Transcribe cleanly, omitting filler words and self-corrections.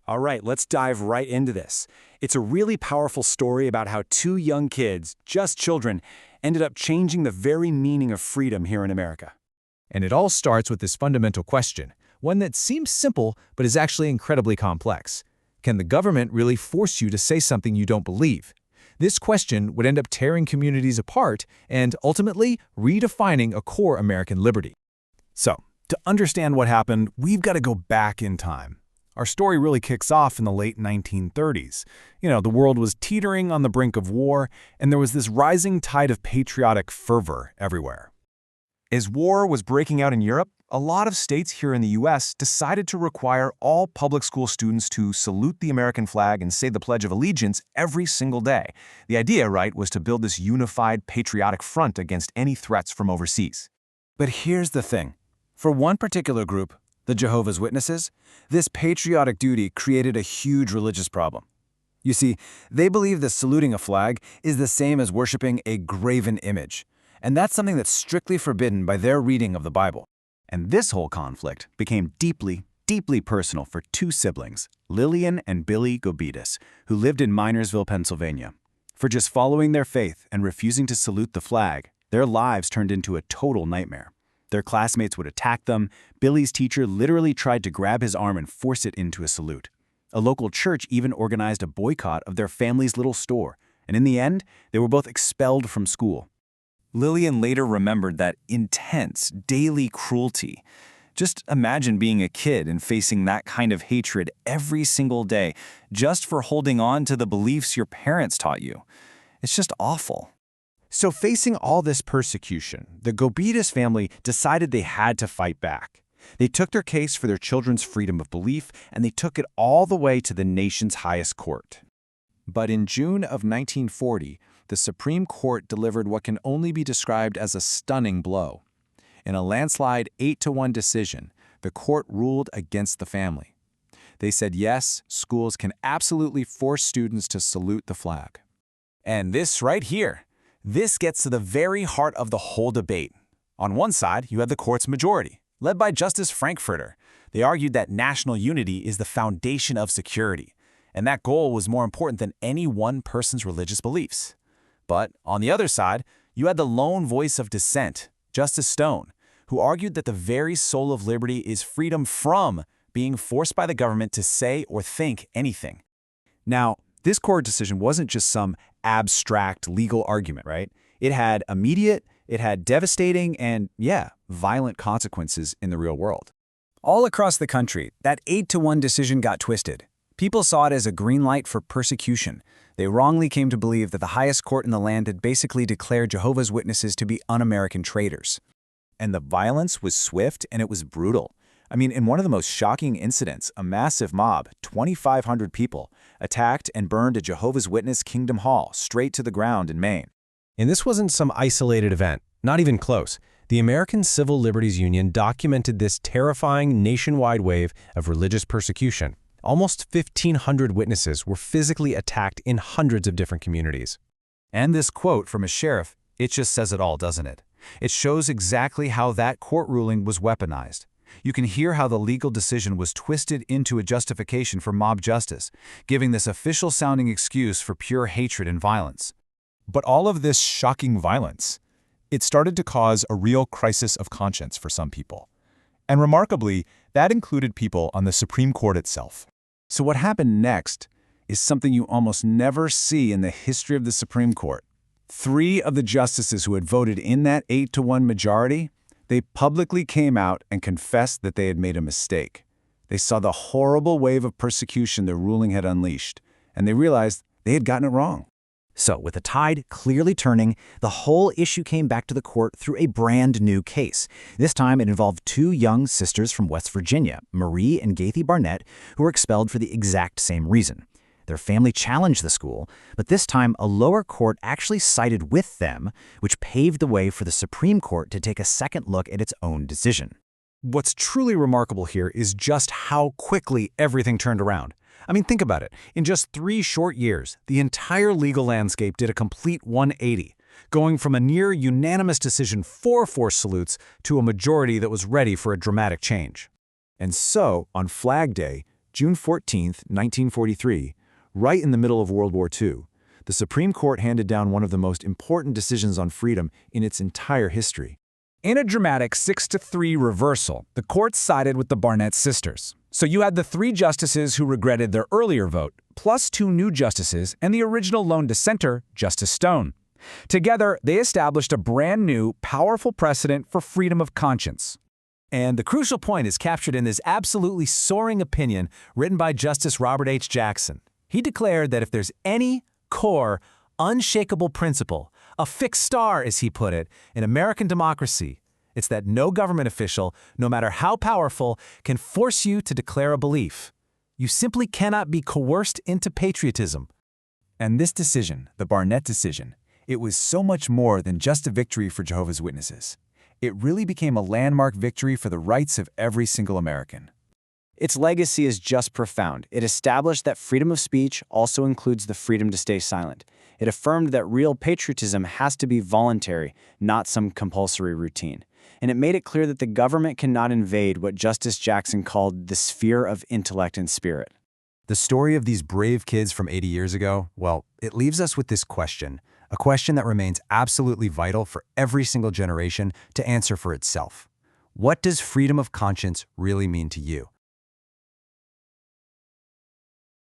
All right, let's dive right into this. It's a really powerful story about how two young kids, just children, ended up changing the very meaning of freedom here in America. And it all starts with this fundamental question, one that seems simple but is actually incredibly complex. Can the government really force you to say something you don't believe? This question would end up tearing communities apart and, ultimately, redefining a core American liberty. So, to understand what happened, we've got to go back in time. Our story really kicks off in the late 1930s. The world was teetering on the brink of war, and there was this rising tide of patriotic fervor everywhere. As war was breaking out in Europe, a lot of states here in the U.S. decided to require all public school students to salute the American flag and say the Pledge of Allegiance every single day. The idea, right, was to build this unified patriotic front against any threats from overseas. But here's the thing. For one particular group, the Jehovah's Witnesses, this patriotic duty created a huge religious problem. You see, they believe that saluting a flag is the same as worshiping a graven image, and that's something that's strictly forbidden by their reading of the Bible. And this whole conflict became deeply, deeply personal for two siblings, Lillian and Billy Gobetis, who lived in Minersville, Pennsylvania. For just following their faith and refusing to salute the flag, their lives turned into a total nightmare. Their classmates would attack them. Billy's teacher literally tried to grab his arm and force it into a salute. A local church even organized a boycott of their family's little store, and in the end, they were both expelled from school. Lillian later remembered that intense, daily cruelty. Just imagine being a kid and facing that kind of hatred every single day just for holding on to the beliefs your parents taught you. It's just awful. So facing all this persecution, the Gobetis family decided they had to fight back. They took their case for their children's freedom of belief, and they took it all the way to the nation's highest court. But in June of 1940, the Supreme Court delivered what can only be described as a stunning blow. In a landslide 8-1 decision, the court ruled against the family. They said yes, schools can absolutely force students to salute the flag. And this right here, this gets to the very heart of the whole debate. On one side, you had the court's majority, led by Justice Frankfurter. They argued that national unity is the foundation of security, and that goal was more important than any one person's religious beliefs. But on the other side, you had the lone voice of dissent, Justice Stone, who argued that the very soul of liberty is freedom from being forced by the government to say or think anything. Now, this court decision wasn't just some abstract legal argument, right? It had immediate, it had devastating, and violent consequences in the real world. All across the country, that 8-1 decision got twisted. People saw it as a green light for persecution. They wrongly came to believe that the highest court in the land had basically declared Jehovah's Witnesses to be un-American traitors. And the violence was swift and it was brutal. In one of the most shocking incidents, a massive mob, 2,500 people, attacked and burned a Jehovah's Witness Kingdom Hall straight to the ground in Maine. And this wasn't some isolated event, not even close. The American Civil Liberties Union documented this terrifying nationwide wave of religious persecution. Almost 1,500 witnesses were physically attacked in hundreds of different communities. And this quote from a sheriff, it just says it all, doesn't it? It shows exactly how that court ruling was weaponized. You can hear how the legal decision was twisted into a justification for mob justice, giving this official-sounding excuse for pure hatred and violence. But all of this shocking violence, it started to cause a real crisis of conscience for some people. And remarkably, that included people on the Supreme Court itself. So what happened next is something you almost never see in the history of the Supreme Court. 3 of the justices who had voted in that 8-1 majority, they publicly came out and confessed that they had made a mistake. They saw the horrible wave of persecution their ruling had unleashed, and they realized they had gotten it wrong. So, with the tide clearly turning, the whole issue came back to the court through a brand new case. This time, it involved 2 young sisters from West Virginia, Marie and Gaithy Barnett, who were expelled for the exact same reason. Their family challenged the school, but this time a lower court actually sided with them, which paved the way for the Supreme Court to take a second look at its own decision. What's truly remarkable here is just how quickly everything turned around. Think about it. In just 3 short years, the entire legal landscape did a complete 180, going from a near unanimous decision for forced salutes to a majority that was ready for a dramatic change. And so, on Flag Day, June 14, 1943, right in the middle of World War II, the Supreme Court handed down one of the most important decisions on freedom in its entire history. In a dramatic 6-3 reversal, the court sided with the Barnett sisters. So you had the 3 justices who regretted their earlier vote, plus 2 new justices and the original lone dissenter, Justice Stone. Together, they established a brand new, powerful precedent for freedom of conscience. And the crucial point is captured in this absolutely soaring opinion written by Justice Robert H. Jackson. He declared that if there's any core, unshakable principle, a fixed star, as he put it, in American democracy, it's that no government official, no matter how powerful, can force you to declare a belief. You simply cannot be coerced into patriotism. And this decision, the Barnett decision, it was so much more than just a victory for Jehovah's Witnesses. It really became a landmark victory for the rights of every single American. Its legacy is just profound. It established that freedom of speech also includes the freedom to stay silent. It affirmed that real patriotism has to be voluntary, not some compulsory routine. And it made it clear that the government cannot invade what Justice Jackson called the sphere of intellect and spirit. The story of these brave kids from 80 years ago, well, it leaves us with this question, a question that remains absolutely vital for every single generation to answer for itself. What does freedom of conscience really mean to you?